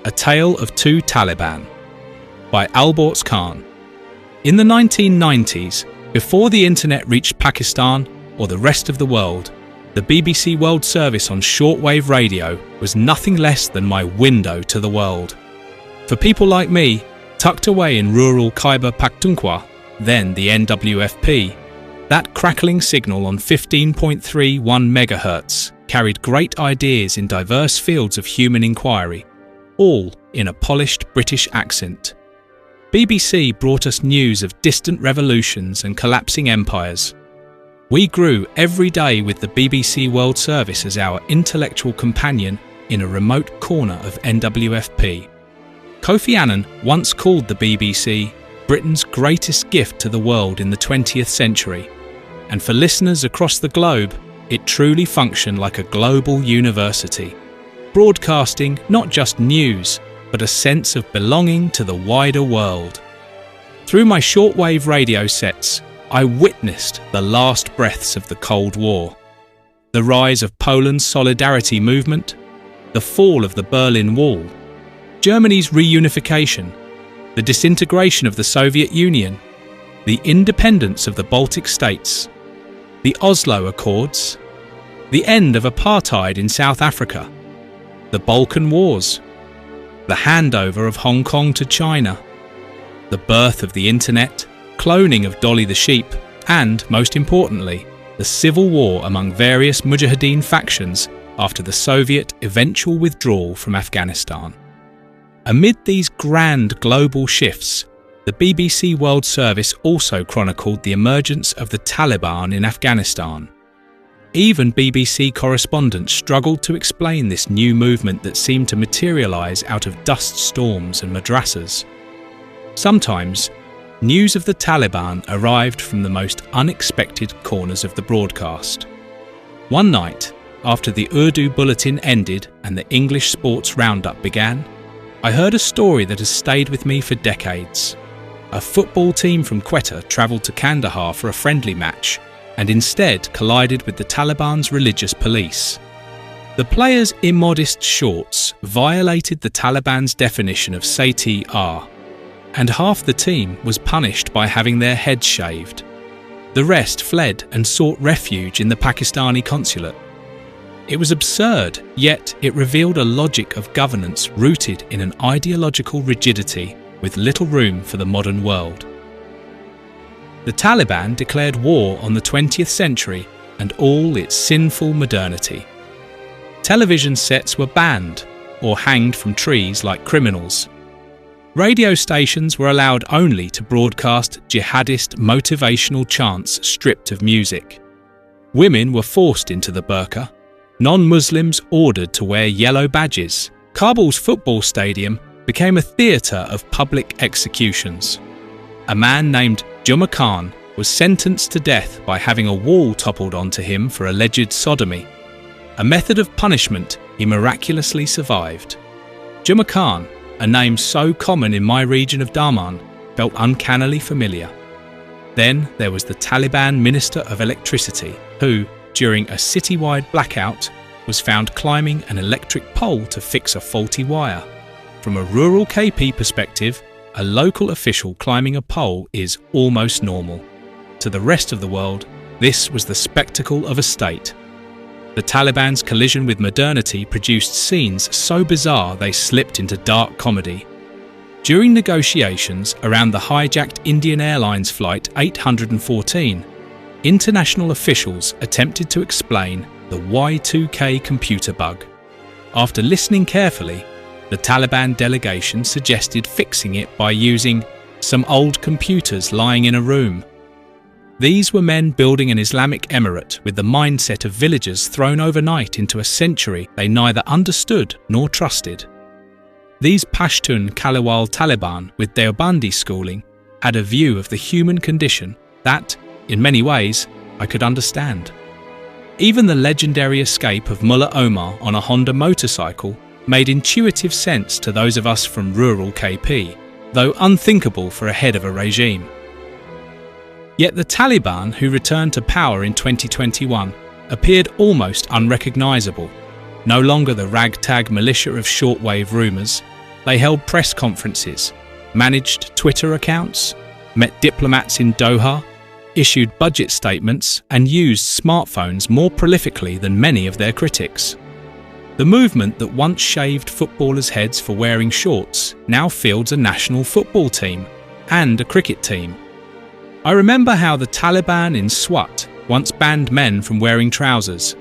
A Tale of Two Taliban by Alborz Khan. In the 1990s, before the internet reached Pakistan or the rest of the world, the BBC World Service on shortwave radio was nothing less than my window to the world. For people like me, tucked away in rural Khyber Pakhtunkhwa, then the NWFP, that crackling signal on 15.31 MHz carried great ideas in diverse fields of human inquiry, all in a polished British accent. BBC brought us news of distant revolutions and collapsing empires. We grew every day with the BBC World Service as our intellectual companion in a remote corner of NWFP. Kofi Annan once called the BBC Britain's greatest gift to the world in the 20th century, and for listeners across the globe, it truly functioned like a global university, broadcasting not just news, but a sense of belonging to the wider world. Through my shortwave radio sets, I witnessed the last breaths of the Cold War, the rise of Poland's solidarity movement, the fall of the Berlin Wall, Germany's reunification, the disintegration of the Soviet Union, the independence of the Baltic states, the Oslo Accords, the end of apartheid in South Africa, the Balkan Wars, the handover of Hong Kong to China, the birth of the internet, cloning of Dolly the sheep, and, most importantly, the civil war among various Mujahideen factions after the Soviet eventual withdrawal from Afghanistan. Amid these grand global shifts, the BBC World Service also chronicled the emergence of the Taliban in Afghanistan. Even BBC correspondents struggled to explain this new movement that seemed to materialise out of dust storms and madrasas. Sometimes, news of the Taliban arrived from the most unexpected corners of the broadcast. One night, after the Urdu bulletin ended and the English sports roundup began, I heard a story that has stayed with me for decades. A football team from Quetta travelled to Kandahar for a friendly match and instead collided with the Taliban's religious police. The players' immodest shorts violated the Taliban's definition of Sati-R, and half the team was punished by having their heads shaved. The rest fled and sought refuge in the Pakistani consulate. It was absurd, yet it revealed a logic of governance rooted in an ideological rigidity with little room for the modern world. The Taliban declared war on the 20th century and all its sinful modernity. Television sets were banned or hanged from trees like criminals. Radio stations were allowed only to broadcast jihadist motivational chants stripped of music. Women were forced into the burqa. Non-Muslims ordered to wear yellow badges. Kabul's football stadium became a theatre of public executions. A man named Jumma was sentenced to death by having a wall toppled onto him for alleged sodomy, a method of punishment he miraculously survived. Jumma, a name so common in my region of Daman, felt uncannily familiar. Then there was the Taliban Minister of Electricity, who, during a citywide blackout, was found climbing an electric pole to fix a faulty wire. From a rural KP perspective, a local official climbing a pole is almost normal. To the rest of the world, this was the spectacle of a state. The Taliban's collision with modernity produced scenes so bizarre they slipped into dark comedy. During negotiations around the hijacked Indian Airlines Flight 814, international officials attempted to explain the Y2K computer bug. After listening carefully, the Taliban delegation suggested fixing it by using some old computers lying in a room. These were men building an Islamic Emirate with the mindset of villagers thrown overnight into a century they neither understood nor trusted. These Pashtun Kaliwal Taliban with Deobandi schooling had a view of the human condition that, in many ways, I could understand. Even the legendary escape of Mullah Omar on a Honda motorcycle made intuitive sense to those of us from rural KP, though unthinkable for a head of a regime. Yet the Taliban, who returned to power in 2021, appeared almost unrecognisable, no longer the ragtag militia of shortwave rumours. They held press conferences, managed Twitter accounts, met diplomats in Doha, issued budget statements, and used smartphones more prolifically than many of their critics. The movement that once shaved footballers' heads for wearing shorts now fields a national football team and a cricket team. I remember how the Taliban in Swat once banned men from wearing trousers.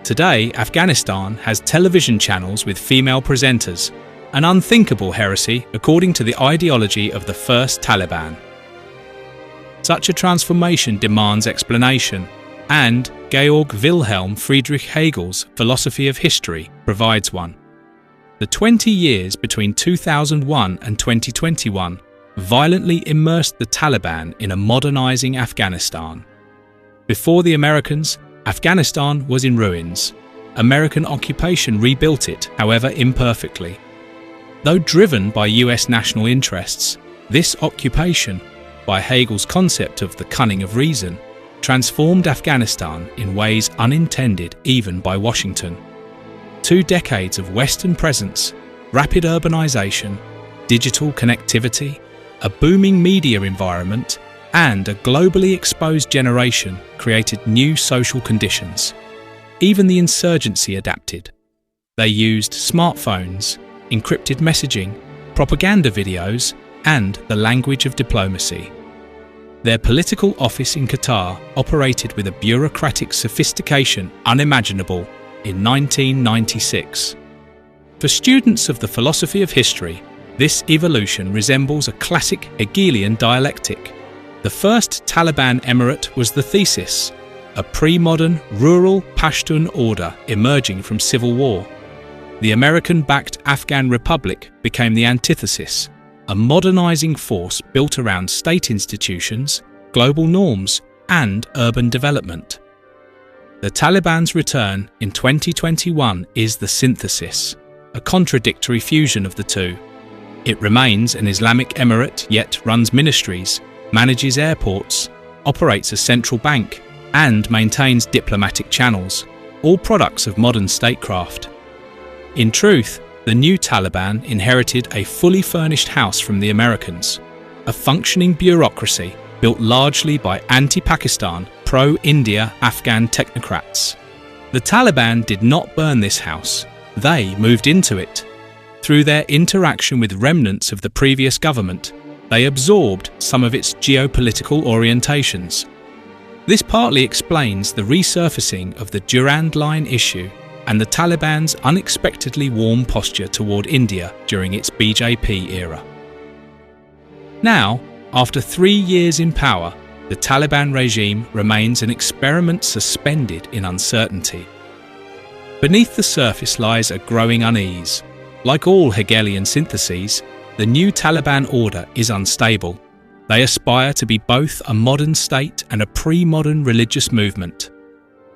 Today, Afghanistan has television channels with female presenters, an unthinkable heresy according to the ideology of the first Taliban. Such a transformation demands explanation, and Georg Wilhelm Friedrich Hegel's philosophy of history provides one. The 20 years between 2001 and 2021 violently immersed the Taliban in a modernizing Afghanistan. Before the Americans, Afghanistan was in ruins. American occupation rebuilt it, however imperfectly. Though driven by US national interests, this occupation, by Hegel's concept of the cunning of reason, transformed Afghanistan in ways unintended even by Washington. 2 decades of Western presence, rapid urbanization, digital connectivity, a booming media environment, and a globally exposed generation created new social conditions. Even the insurgency adapted. They used smartphones, encrypted messaging, propaganda videos, and the language of diplomacy. Their political office in Qatar operated with a bureaucratic sophistication unimaginable in 1996. For students of the philosophy of history, this evolution resembles a classic Hegelian dialectic. The first Taliban emirate was the thesis, a pre-modern rural Pashtun order emerging from civil war. The American-backed Afghan Republic became the antithesis, a modernizing force built around state institutions, global norms, and urban development. The Taliban's return in 2021 is the synthesis, a contradictory fusion of the two. It remains an Islamic Emirate, yet runs ministries, manages airports, operates a central bank, and maintains diplomatic channels, all products of modern statecraft. In truth, the new Taliban inherited a fully furnished house from the Americans, a functioning bureaucracy built largely by anti-Pakistan, pro-India Afghan technocrats. The Taliban did not burn this house, they moved into it. Through their interaction with remnants of the previous government, they absorbed some of its geopolitical orientations. This partly explains the resurfacing of the Durand Line issue and the Taliban's unexpectedly warm posture toward India during its BJP era. Now, after 3 years in power, the Taliban regime remains an experiment suspended in uncertainty. Beneath the surface lies a growing unease. Like all Hegelian syntheses, the new Taliban order is unstable. They aspire to be both a modern state and a pre-modern religious movement.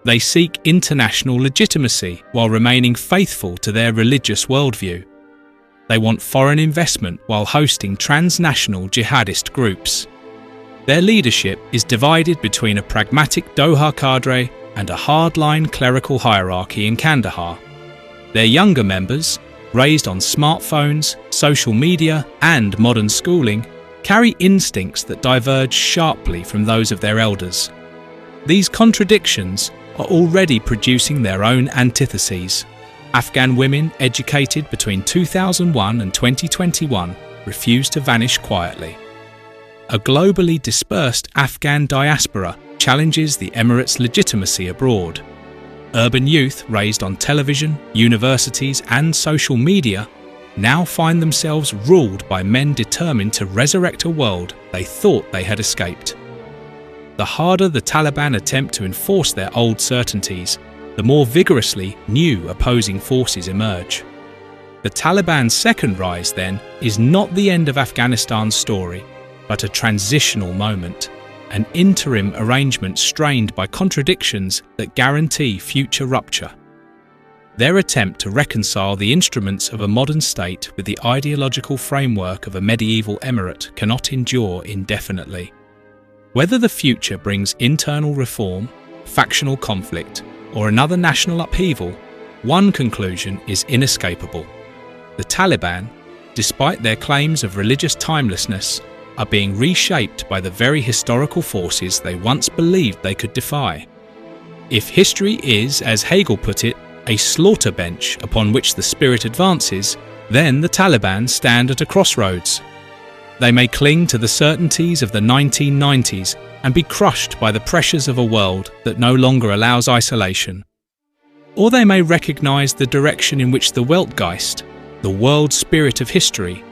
They seek international legitimacy while remaining faithful to their religious worldview. They want foreign investment while hosting transnational jihadist groups. Their leadership is divided between a pragmatic Doha cadre and a hardline clerical hierarchy in Kandahar. Their younger members, raised on smartphones, social media, and modern schooling, carry instincts that diverge sharply from those of their elders. These contradictions are already producing their own antitheses. Afghan women educated between 2001 and 2021 refuse to vanish quietly. A globally dispersed Afghan diaspora challenges the Emirates' legitimacy abroad. Urban youth raised on television, universities, and social media now find themselves ruled by men determined to resurrect a world they thought they had escaped. The harder the Taliban attempt to enforce their old certainties, the more vigorously new opposing forces emerge. The Taliban's second rise, then, is not the end of Afghanistan's story, but a transitional moment, an interim arrangement strained by contradictions that guarantee future rupture. Their attempt to reconcile the instruments of a modern state with the ideological framework of a medieval emirate cannot endure indefinitely. Whether the future brings internal reform, factional conflict, or another national upheaval, one conclusion is inescapable. The Taliban, despite their claims of religious timelessness, are being reshaped by the very historical forces they once believed they could defy. If history is, as Hegel put it, a slaughter bench upon which the spirit advances, then the Taliban stand at a crossroads. They may cling to the certainties of the 1990s and be crushed by the pressures of a world that no longer allows isolation. Or they may recognise the direction in which the Weltgeist, the world spirit of history,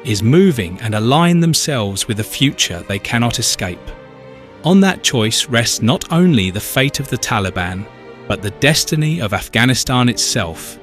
is moving and align themselves with a future they cannot escape. On that choice rests not only the fate of the Taliban, but the destiny of Afghanistan itself,